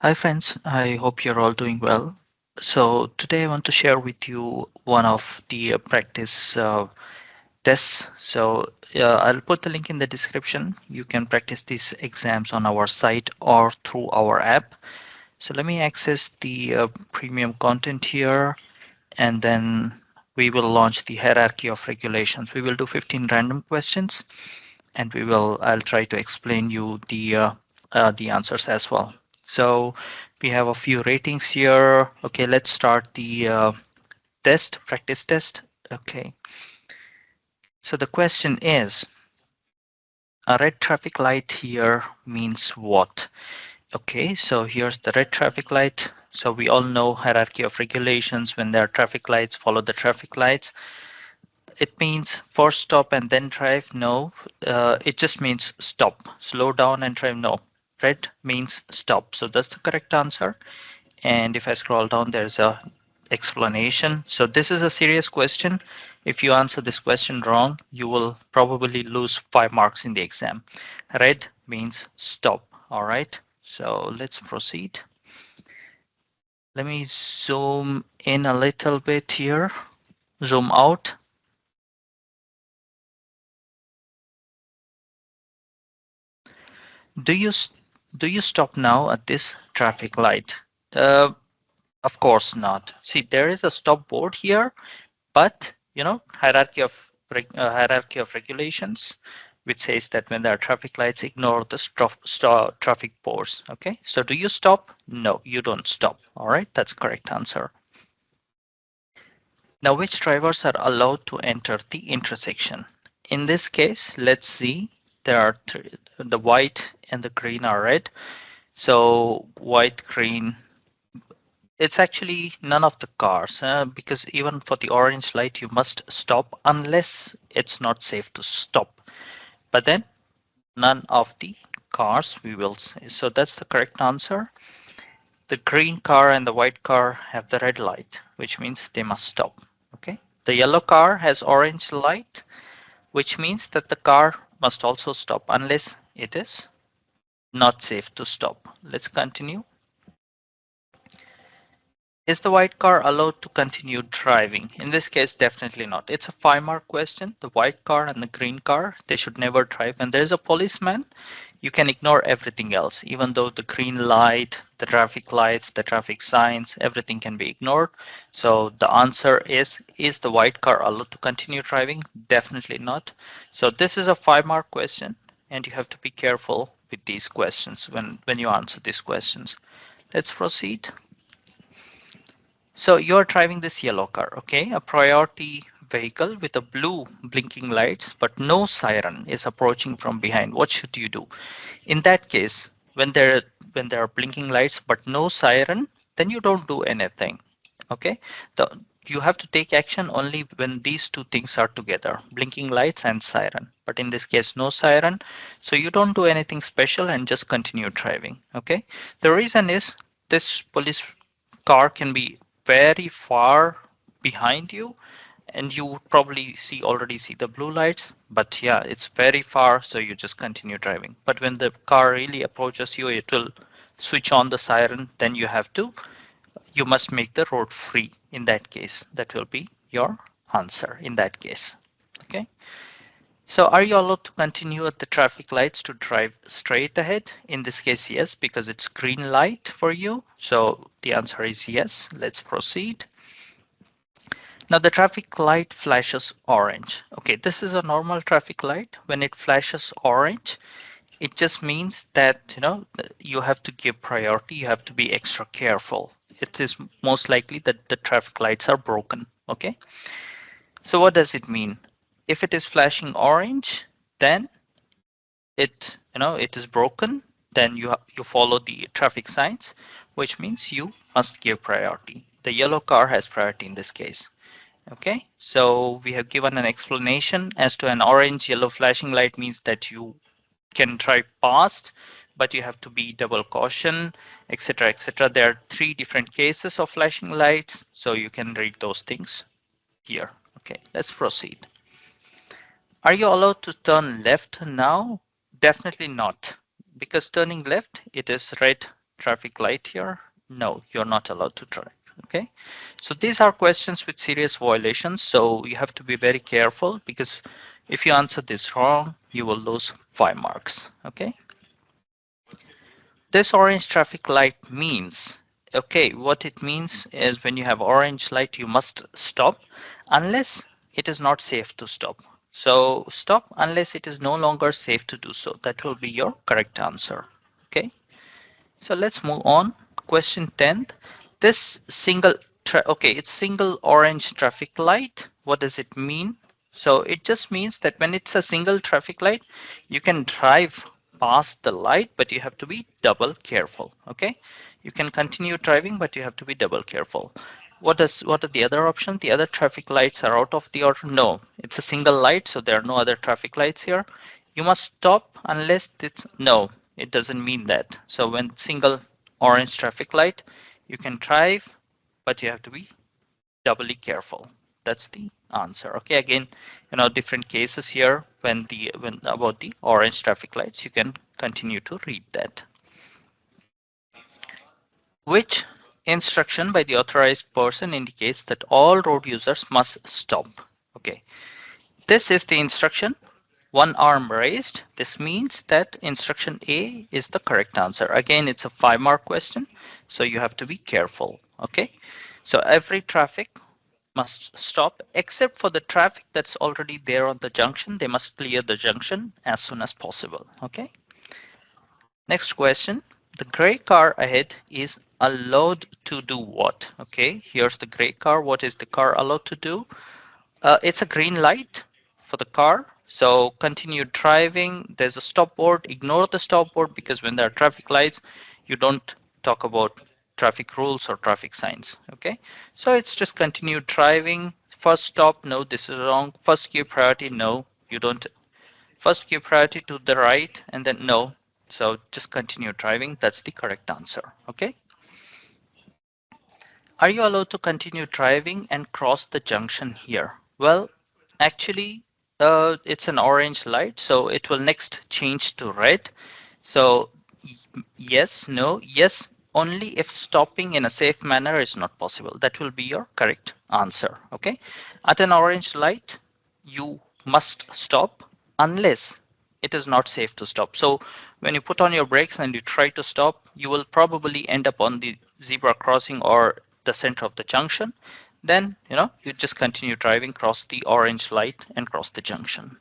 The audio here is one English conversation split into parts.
Hi friends, I hope you're all doing well. So today I want to share with you one of the practice tests. I'll put the link in the description. You can practice these exams on our site or through our app. So let me access the premium content here, and then we will launch the hierarchy of regulations. We will do 15 random questions, and I'll try to explain you the answers as well. So we have a few ratings here. Okay, let's start the practice test. Okay, so the question is, a red traffic light here means what? Okay, so here's the red traffic light. So we all know hierarchy of regulations. When there are traffic lights, follow the traffic lights. It means first stop and then drive. No, it just means stop, slow down and drive. No, red means stop. So that's the correct answer. And if I scroll down, there's a explanation. So this is a serious question. If you answer this question wrong, you will probably lose 5 marks in the exam. Red means stop. All right. So let's proceed. Let me zoom in a little bit here. Zoom out. Do you do you stop now at this traffic light? Uh, of course not. See, there is a stop board here, but hierarchy of regulations, which says that when there are traffic lights, ignore the traffic boards. Okay, so do you stop? No, you don't stop. All right, that's correct answer. Now, which drivers are allowed to enter the intersection? In this case, let's see. There are three, the white and the green are red. So white, green, it's actually none of the cars, because even for the orange light, you must stop unless it's not safe to stop. But then none of the cars we will say. So that's the correct answer. The green car and the white car have the red light, which means they must stop. Okay. The yellow car has orange light, which means that the car must also stop unless it is not safe to stop. Let's continue. Is the white car allowed to continue driving? In this case, definitely not. It's a 5 mark question. The white car and the green car, they should never drive. When there's a policeman, you can ignore everything else, even though the green light, the traffic lights, the traffic signs, everything can be ignored. So the answer is the white car allowed to continue driving? Definitely not. So this is a 5 mark question, and you have to be careful with these questions when you answer these questions. Let's proceed. So you're driving this yellow car, okay? A priority vehicle with a blue blinking lights, but no siren is approaching from behind. What should you do? In that case, when there are blinking lights but no siren, then you don't do anything. Okay? You have to take action only when these two things are together, blinking lights and siren. But in this case, no siren. So you don't do anything special and just continue driving. Okay? The reason is this police car can be very far behind you, and you would probably already see the blue lights, but yeah, it's very far, so you just continue driving. But when the car really approaches you, it will switch on the siren. Then you must make the road free. In that case, that will be your answer in that case. Okay. So are you allowed to continue at the traffic lights to drive straight ahead? In this case, yes, because it's green light for you. So the answer is yes. Let's proceed. Now the traffic light flashes orange. Okay, this is a normal traffic light. When it flashes orange, it just means that you have to give priority. You have to be extra careful. It is most likely that the traffic lights are broken. Okay. So what does it mean? If it is flashing orange, then it is broken. Then you follow the traffic signs, which means you must give priority. The yellow car has priority in this case. Okay, so we have given an explanation as to an orange yellow flashing light means that you can drive past, but you have to be double caution, etc., etc. There are 3 different cases of flashing lights, so you can read those things here. Okay, let's proceed. Are you allowed to turn left now? Definitely not, because turning left, it is red traffic light here, no, you're not allowed to drive. Okay, so these are questions with serious violations, so you have to be very careful, because if you answer this wrong, you will lose 5 marks. Okay, this orange traffic light means, okay, what it means is when you have orange light, you must stop unless it is not safe to stop. So stop unless it is no longer safe to do so. That will be your correct answer. Okay, so let's move on. Question 10. This okay, it's single orange traffic light. What does it mean? So it just means that when it's a single traffic light, you can drive past the light, but you have to be double careful. Okay, you can continue driving, but you have to be double careful. What are the other options? The other traffic lights are out of the order. No, it's a single light, so there are no other traffic lights here. You must stop unless it's no. It doesn't mean that. So when single orange traffic light, you can drive, but you have to be doubly careful. That's the answer. Okay, again, different cases here when about the orange traffic lights, you can continue to read that. Which instruction by the authorized person indicates that all road users must stop? Okay, this is the instruction. One arm raised. This means that instruction A is the correct answer. Again, it's a 5-mark question, so you have to be careful. Okay, so every traffic must stop except for the traffic that's already there on the junction. They must clear the junction as soon as possible. Okay, next question. The gray car ahead is allowed to do what? Okay, here's the gray car. What is the car allowed to do? It's a green light for the car, so continue driving. There's a stop board. Ignore the stop board, because when there are traffic lights, you don't talk about traffic rules or traffic signs. Okay, so it's just continue driving. First stop, no, this is wrong. First give priority, no, you don't. First give priority to the right, and then no. So just continue driving. That's the correct answer. Okay. Are you allowed to continue driving and cross the junction here? Well, actually, it's an orange light, so it will next change to red. So yes, no, yes, only if stopping in a safe manner is not possible. That will be your correct answer. Okay. At an orange light, you must stop unless it is not safe to stop. So when you put on your brakes and you try to stop, you will probably end up on the zebra crossing or the center of the junction. Then you just continue driving, cross the orange light and cross the junction.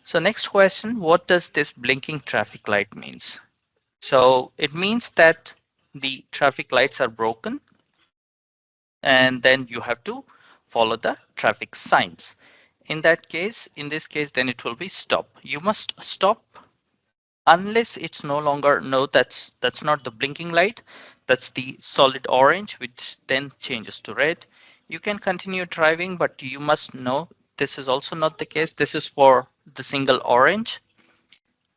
So next question, what does this blinking traffic light means? So it means that the traffic lights are broken, and then you have to follow the traffic signs. In this case, then it will be stop. You must stop unless it's no longer, no, that's not the blinking light. That's the solid orange, which then changes to red. You can continue driving, but you must know this is also not the case. This is for the single orange.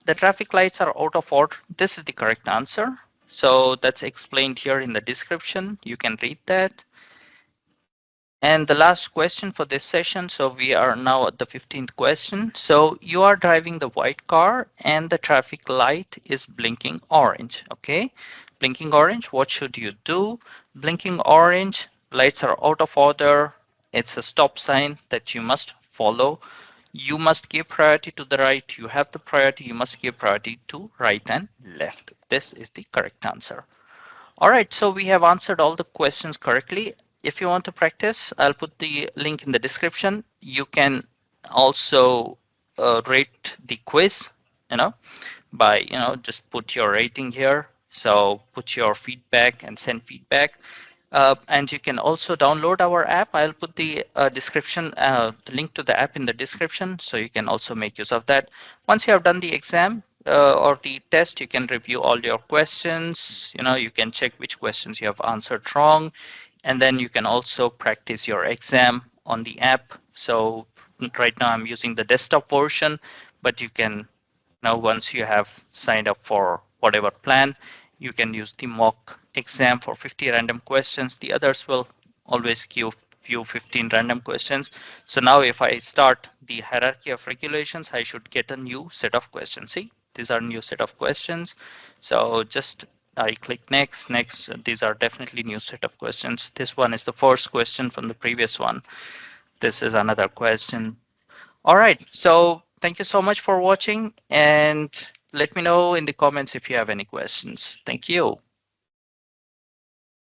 The traffic lights are out of order. This is the correct answer. So that's explained here in the description. You can read that. And the last question for this session, so we are now at the 15th question. So you are driving the white car and the traffic light is blinking orange. Okay, blinking orange, what should you do? Blinking orange, lights are out of order. It's a stop sign that you must follow. You must give priority to the right. You have the priority. You must give priority to right and left. This is the correct answer. All right, so we have answered all the questions correctly. If you want to practice, I'll put the link in the description. You can also rate the quiz, by, just put your rating here. So put your feedback and send feedback. And you can also download our app. I'll put the the link to the app in the description, so you can also make use of that. Once you have done the exam or the test, you can review all your questions. You can check which questions you have answered wrong, and then you can also practice your exam on the app. So right now I'm using the desktop version, but you can now, once you have signed up for whatever plan, you can use the mock exam for 50 random questions. The others will always give you 15 random questions. So now if I start the hierarchy of regulations, I should get a new set of questions. See, these are new set of questions. So just I click next, next. These are definitely new set of questions. This one is the first question from the previous one. This is another question. All right. So thank you so much for watching, and let me know in the comments if you have any questions. Thank you.